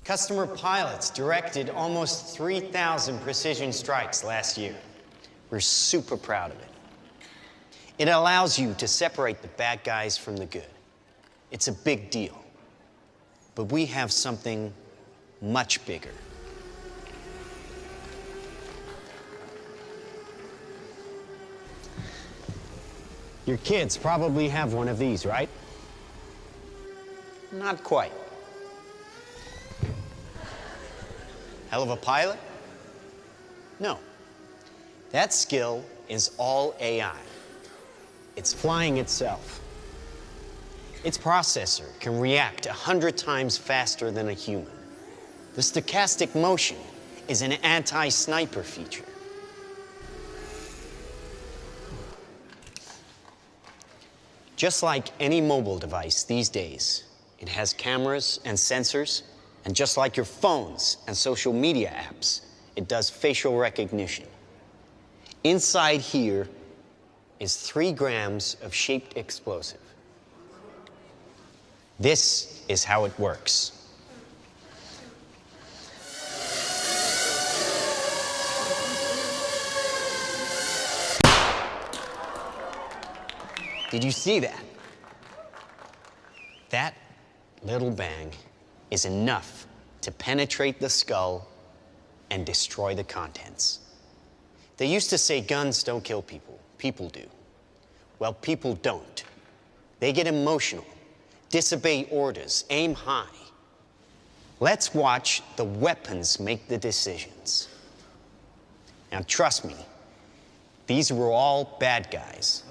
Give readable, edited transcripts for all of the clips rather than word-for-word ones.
Customer pilots directed almost 3,000 precision strikes last year. We're super proud of it. It allows you to separate the bad guys from the good. It's a big deal. But we have something much bigger. Your kids probably have one of these, right? Not quite. Hell of a pilot? No. That skill is all AI. It's flying itself. Its processor can react 100 times faster than a human. The stochastic motion is an anti-sniper feature. Just like any mobile device these days, it has cameras and sensors, and just like your phones and social media apps, it does facial recognition. Inside here is 3 grams of shaped explosive. This is how it works. Did you see that? That little bang is enough to penetrate the skull and destroy the contents. They used to say guns don't kill people. People do. Well, people don't. They get emotional, disobey orders, aim high. Let's watch the weapons make the decisions. Now, trust me, these were all bad guys.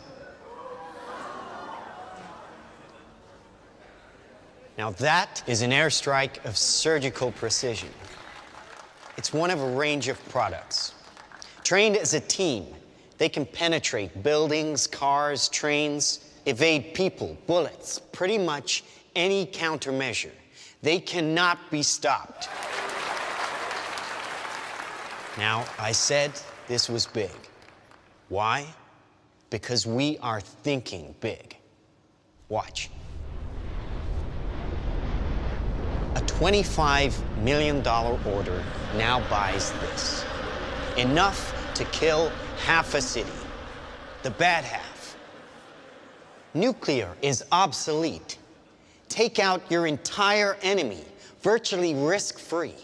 Now that is an airstrike of surgical precision. It's one of a range of products. Trained as a team, they can penetrate buildings, cars, trains, evade people, bullets, pretty much any countermeasure. They cannot be stopped. Now, I said this was big. Why? Because we are thinking big. Watch. A $25 million order now buys this. Enough to kill half a city, the bad half. Nuclear is obsolete. Take out your entire enemy, virtually risk-free.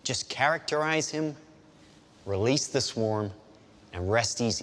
Just characterize him, release the swarm, and rest easy.